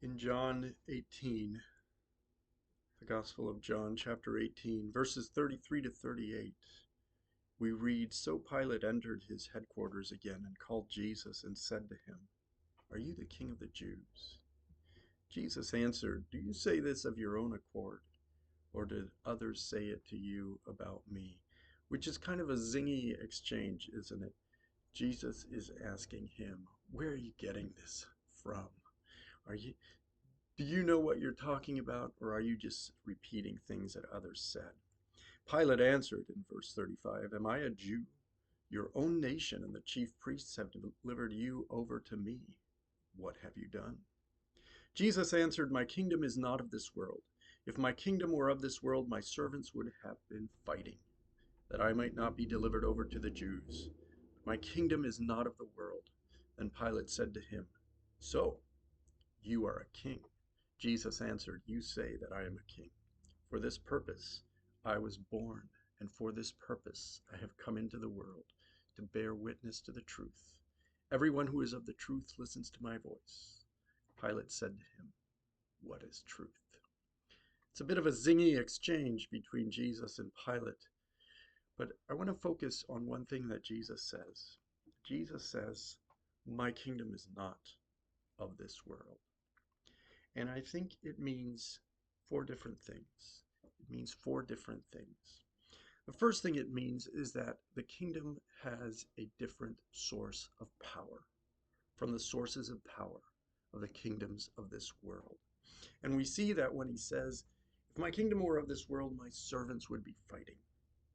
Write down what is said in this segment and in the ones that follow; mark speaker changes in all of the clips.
Speaker 1: In John 18, the Gospel of John, chapter 18, verses 33 to 38, we read, "So Pilate entered his headquarters again and called Jesus and said to him, 'Are you the king of the Jews?' Jesus answered, 'Do you say this of your own accord, or did others say it to you about me?'" Which is kind of a zingy exchange, isn't it? Jesus is asking him, "Where are you getting this from? Are you Do you know what you're talking about, or are you just repeating things that others said?" Pilate answered in verse 35, "Am I a Jew? Your own nation and the chief priests have delivered you over to me. What have you done?" Jesus answered, "My kingdom is not of this world. If my kingdom were of this world, my servants would have been fighting, that I might not be delivered over to the Jews. My kingdom is not of the world." Then Pilate said to him, "So you are a king?" Jesus answered, "You say that I am a king. For this purpose I was born, and for this purpose I have come into the world, to bear witness to the truth. Everyone who is of the truth listens to my voice." Pilate said to him, "What is truth?" It's a bit of a zingy exchange between Jesus and Pilate, but I want to focus on one thing that Jesus says. Jesus says, "My kingdom is not of this world." And I think it means four different things. It means four different things. The first thing it means is that the kingdom has a different source of power from the sources of power of the kingdoms of this world. And we see that when he says, "If my kingdom were of this world, my servants would be fighting,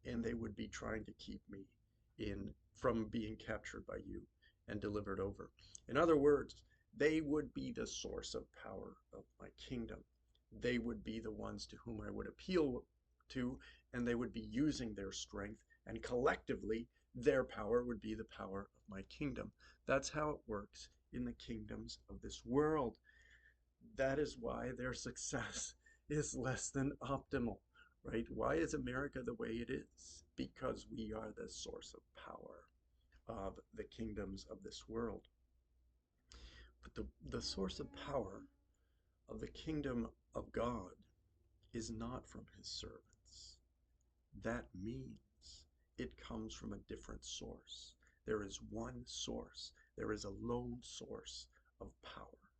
Speaker 1: and they would be trying to keep me from being captured by you and delivered over." In other words, they would be the source of power of my kingdom. They would be the ones to whom I would appeal to, and they would be using their strength, and collectively their power would be the power of my kingdom. That's how it works in the kingdoms of this world. That is why their success is less than optimal, right? Why is America the way it is? Because we are the source of power of the kingdoms of this world. But the source of power of the kingdom of God is not from his servants. That means it comes from a different source. There is one source. There is a lone source of power.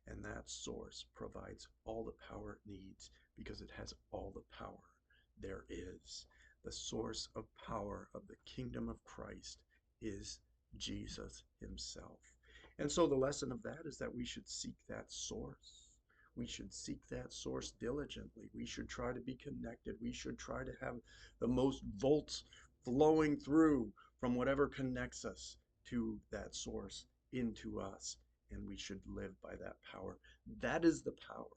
Speaker 1: And that source provides all the power it needs because it has all the power there is. The source of power of the kingdom of Christ is Jesus himself. And so the lesson of that is that we should seek that source. We should seek that source diligently. We should try to be connected. We should try to have the most volts flowing through from whatever connects us to that source into us, and we should live by that power. That is the power.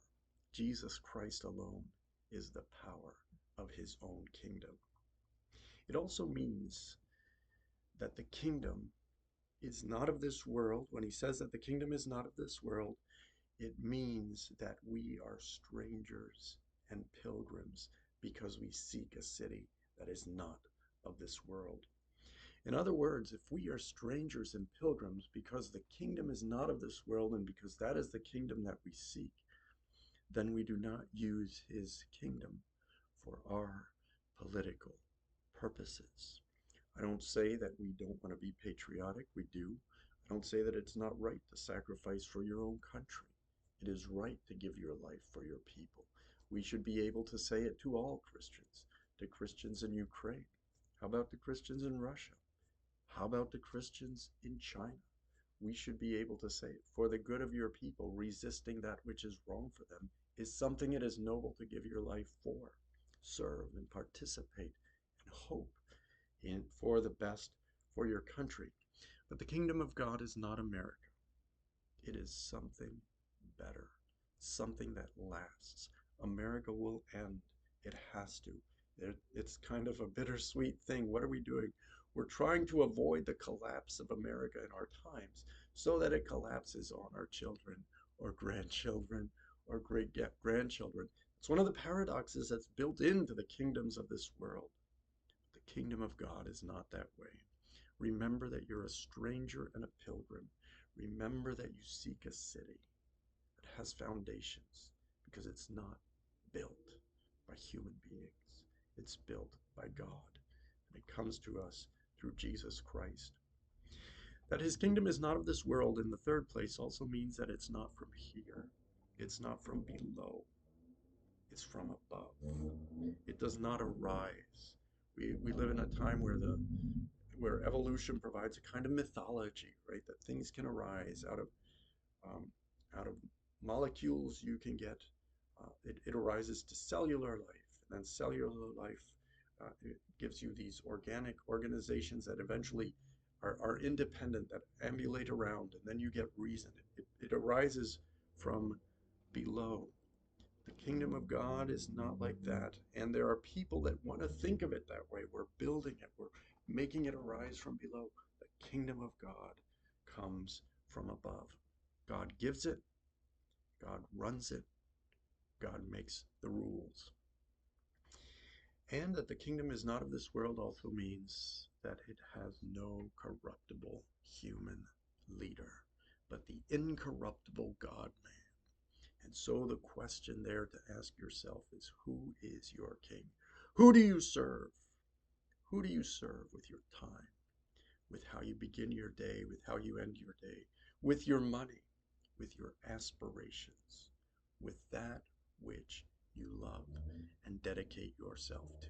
Speaker 1: Jesus Christ alone is the power of his own kingdom. It also means that the kingdom is not of this world. When he says that the kingdom is not of this world, it means that we are strangers and pilgrims because we seek a city that is not of this world. In other words, if we are strangers and pilgrims because the kingdom is not of this world and because that is the kingdom that we seek, then we do not use his kingdom for our political purposes. I don't say that we don't want to be patriotic. We do. I don't say that it's not right to sacrifice for your own country. It is right to give your life for your people. We should be able to say it to all Christians, to Christians in Ukraine. How about the Christians in Russia? How about the Christians in China? We should be able to say, "For the good of your people, resisting that which is wrong for them is something it is noble to give your life for." Serve and participate and hope for the best for your country. But the kingdom of God is not America. It is something better, something that lasts. America will end. It has to. It's kind of a bittersweet thing. What are we doing? We're trying to avoid the collapse of America in our times so that it collapses on our children or grandchildren or great grandchildren. It's one of the paradoxes that's built into the kingdoms of this world. The kingdom of God is not that way. Remember that you're a stranger and a pilgrim. Remember that you seek a city that has foundations, because it's not built by human beings. It's built by God, and it comes to us through Jesus Christ. That his kingdom is not of this world, in the third place, also means that it's not from here. It's not from below. It's from above. It does not arise. We live in a time where evolution provides a kind of mythology, right? That things can arise um, out of molecules. You can get it arises to cellular life, and then cellular life it gives you these organic organizations that eventually are independent, that ambulate around, and then you get reason. It arises from below. The kingdom of God is not like that, and there are people that want to think of it that way. We're building it, we're making it arise from below. The kingdom of God comes from above. God gives it, God runs it, God makes the rules. And that the kingdom is not of this world also means that it has no corruptible human leader, but the incorruptible God-man. And so the question there to ask yourself is, who is your king? Who do you serve? Who do you serve with your time, with how you begin your day, with how you end your day, with your money, with your aspirations, with that which you love and dedicate yourself to?